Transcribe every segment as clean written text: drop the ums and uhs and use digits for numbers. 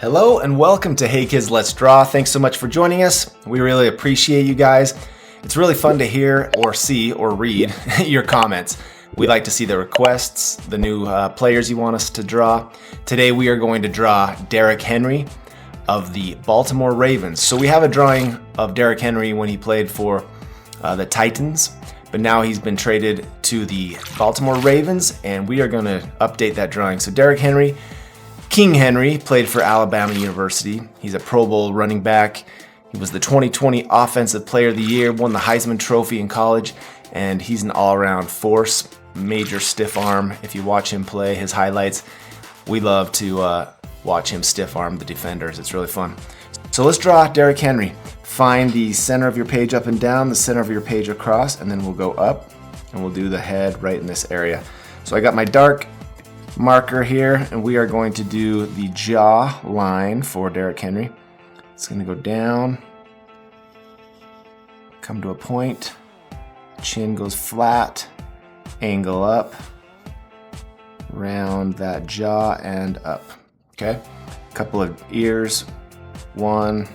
Hello and welcome to Hey Kids Let's Draw. Thanks so much for joining us. We really appreciate you guys. It's really fun to hear or see or read your comments. We like to see the requests, the new players you want us to draw. Today we are going to draw Derrick Henry of the Baltimore Ravens. So we have a drawing of Derrick Henry when he played for the Titans, but now he's been traded to the Baltimore Ravens, and we are going to update that drawing. So Derrick Henry, King Henry, played for Alabama University. He's a Pro Bowl running back. He was the 2020 Offensive Player of the Year, won the Heisman Trophy in college, and he's an all-around force. Major stiff arm. If you watch him play, his highlights, we love to watch him stiff arm the defenders. It's really fun. So let's draw Derrick Henry. Find the center of your page up and down, the center of your page across, and then we'll go up and we'll do the head right in this area. So I got my dark marker here, and we are going to do the jaw line for Derrick Henry. It's going to go down, come to a point, chin goes flat, angle up, round that jaw and up. Okay, a couple of ears, 1,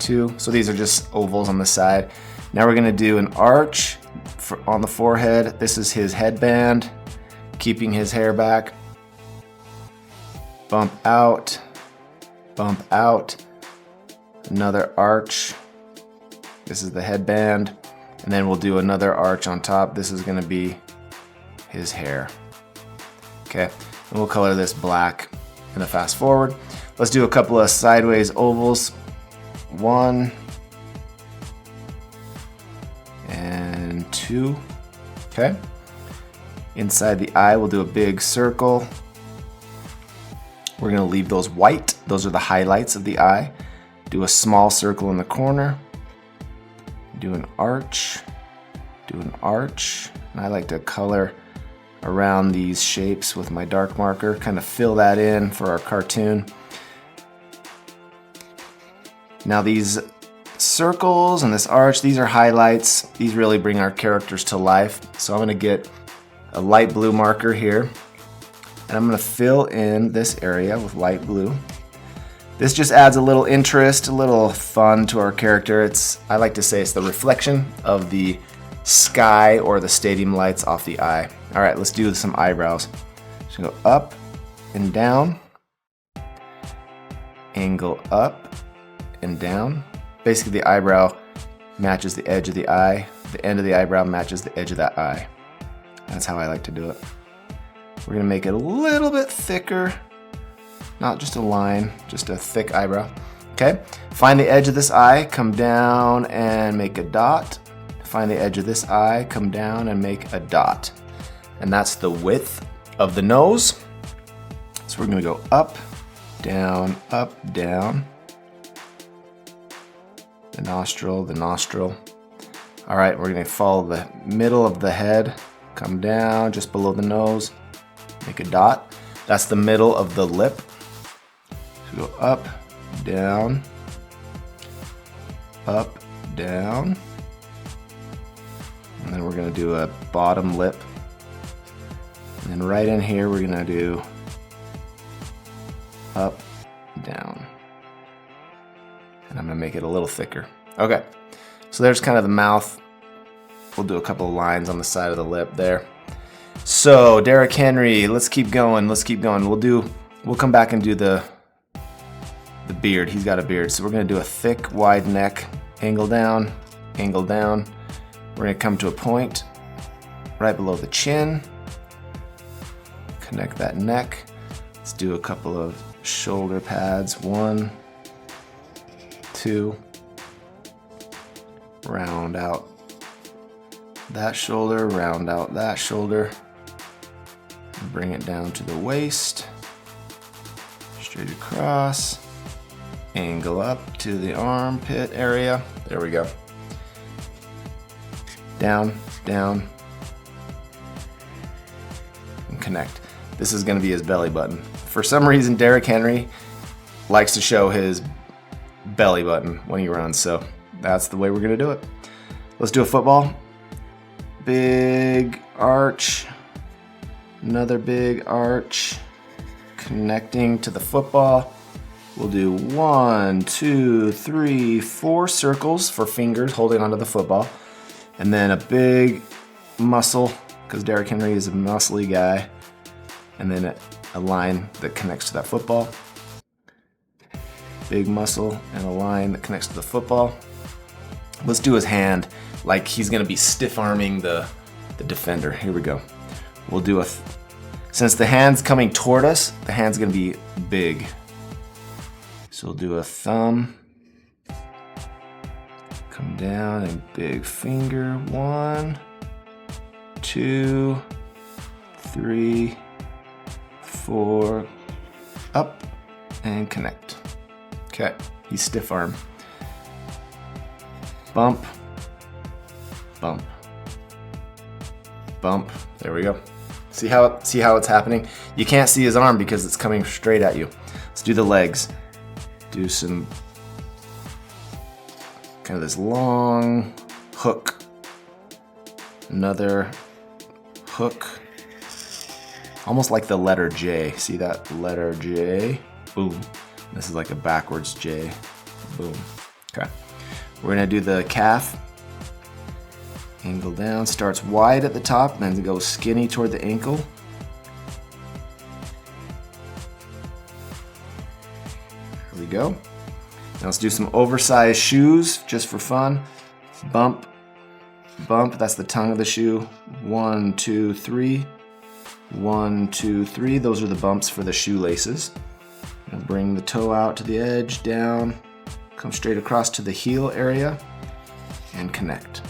2. So these are just ovals on the side. Now we're going to do an arch on the forehead. This is his headband, keeping his hair back. Bump out, another arch. This is the headband, and then we'll do another arch on top. This is going to be his hair. Okay, and we'll color this black in the fast forward. Let's do a couple of sideways ovals. 1 and 2. Okay. Inside the eye, we'll do a big circle. We're going to leave those white. Those are the highlights of the eye. Do a small circle in the corner. Do an arch. Do an arch. And I like to color around these shapes with my dark marker. Kind of fill that in for our cartoon. Now these circles and this arch, these are highlights. These really bring our characters to life. So I'm going to get a light blue marker here, and I'm going to fill in this area with light blue. This just adds a little interest, a little fun to our character. I like to say it's the reflection of the sky or the stadium lights off the eye. All right, let's do some eyebrows. Just go up and down, angle up and down. Basically the eyebrow matches the edge of the eye. The end of the eyebrow matches the edge of that eye. That's how I like to do it. We're gonna make it a little bit thicker, not just a line, just a thick eyebrow. Okay, find the edge of this eye, come down and make a dot. Find the edge of this eye, come down and make a dot. And that's the width of the nose. So we're gonna go up, down, the nostril. All right, we're gonna follow the middle of the head, come down just below the nose, make a dot. That's the middle of the lip. So go up, down, and then we're gonna do a bottom lip. And then right in here, we're gonna do up, down. And I'm gonna make it a little thicker. Okay, so there's kind of the mouth. We'll do a couple of lines on the side of the lip there. So Derrick Henry, let's keep going. We'll come back and do the beard. He's got a beard. So we're gonna do a thick, wide neck, angle down. We're gonna come to a point right below the chin. Connect that neck. Let's do a couple of shoulder pads. 1, 2. Round out that shoulder, round out that shoulder. Bring it down to the waist. Straight across. Angle up to the armpit area. There we go. Down, and connect. This is going to be his belly button. For some reason, Derrick Henry likes to show his belly button when he runs, so that's the way we're going to do it. Let's do a football. Big arch, another big arch, connecting to the football. We'll do 1, 2, 3, 4 circles for fingers holding onto the football. And then a big muscle, because Derrick Henry is a muscly guy. And then a line that connects to that football. Big muscle and a line that connects to the football. Let's do his hand like he's gonna be stiff arming the defender. Here we go. We'll do since the hand's coming toward us, the hand's gonna be big. So we'll do a thumb, come down and big finger. 1, 2, 3, 4, up and connect. Okay, he's stiff arm. Bump, bump, bump. There we go. See how it's happening? You can't see his arm because it's coming straight at you. Let's do the legs. Do some kind of this long hook. Another hook. Almost like the letter J. See that letter J? Boom. This is like a backwards J. Boom. Okay. We're gonna do the calf. Angle down, starts wide at the top, then goes skinny toward the ankle. There we go. Now let's do some oversized shoes just for fun. Bump, bump, that's the tongue of the shoe. 1, 2, 3. 1, 2, 3. Those are the bumps for the shoelaces. And bring the toe out to the edge, down, come straight across to the heel area, and connect.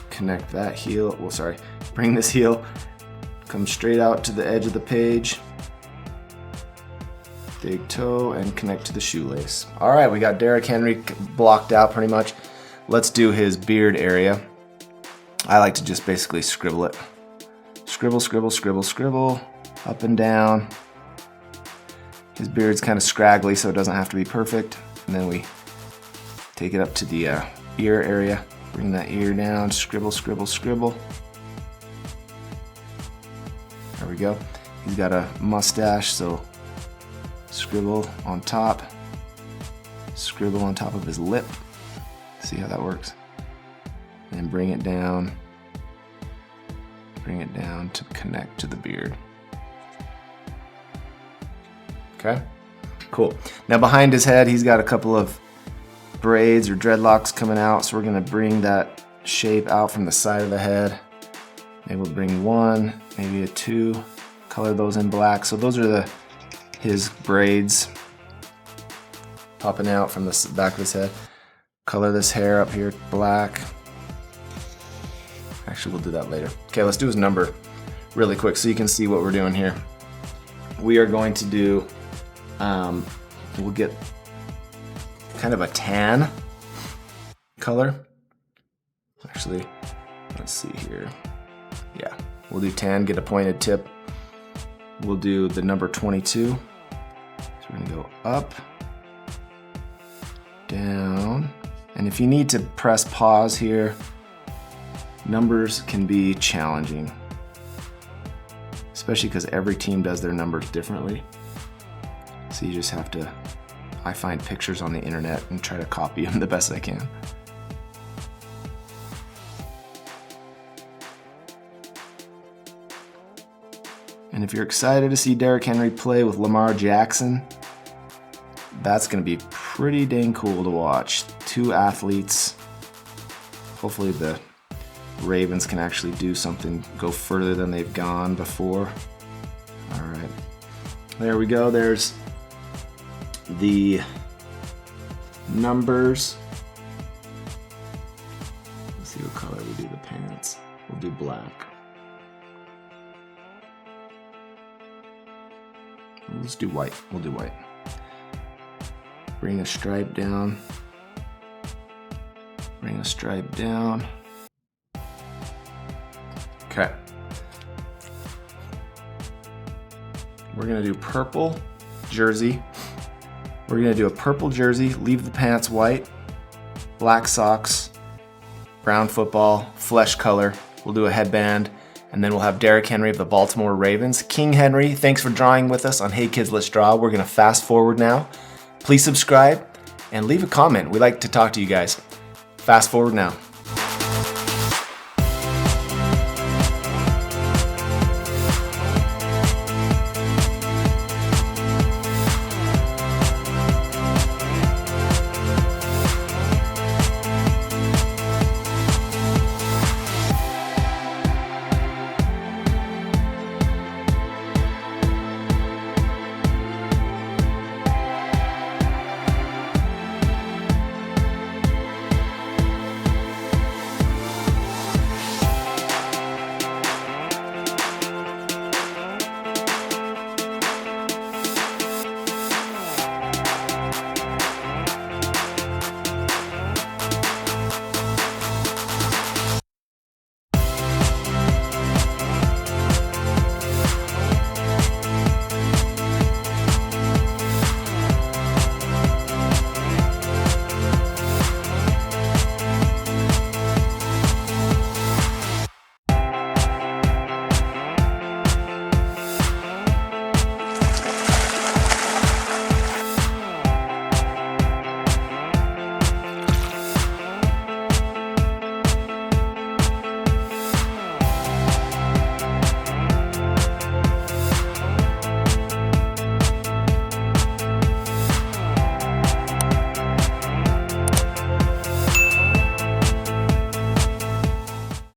Connect that heel, well sorry, bring this heel, come straight out to the edge of the page, big toe, and connect to the shoelace. All right, we got Derrick Henry blocked out pretty much. Let's do his beard area. I like to just basically scribble it. Scribble, scribble, scribble, scribble, up and down. His beard's kind of scraggly, so it doesn't have to be perfect. And then we take it up to the ear area. Bring that ear down, scribble, scribble, scribble. There we go. He's got a mustache, so scribble on top. Scribble on top of his lip. See how that works? And then bring it down. Bring it down to connect to the beard. Okay, cool. Now behind his head, he's got a couple of braids or dreadlocks coming out, so we're gonna bring that shape out from the side of the head. Maybe we'll bring 1, maybe a 2, color those in black. So those are his braids popping out from the back of his head. Color this hair up here black. Actually, we'll do that later. Okay, let's do his number really quick so you can see what we're doing here. We are going to do, we'll get kind of a tan color. Actually, let's see here. Yeah, we'll do tan, get a pointed tip. We'll do the number 22. So we're gonna go up, down, and if you need to press pause here, numbers can be challenging, especially because every team does their numbers differently. So you just have to, I find pictures on the internet and try to copy them the best I can. And if you're excited to see Derrick Henry play with Lamar Jackson, that's gonna be pretty dang cool to watch. 2 athletes. Hopefully the Ravens can actually do something, go further than they've gone before. All right, there we go. There's the numbers. Let's see what color we do the pants. We'll do black. Let's do white. We'll do white. Bring a stripe down. Bring a stripe down. Okay. We're gonna do purple jersey. We're gonna do a purple jersey, leave the pants white, black socks, brown football, flesh color. We'll do a headband, And then we'll have Derrick Henry of the Baltimore Ravens. King Henry, thanks for drawing with us on Hey Kids, Let's Draw. We're going to fast forward now. Please subscribe and leave a comment. We like to talk to you guys. Fast forward now.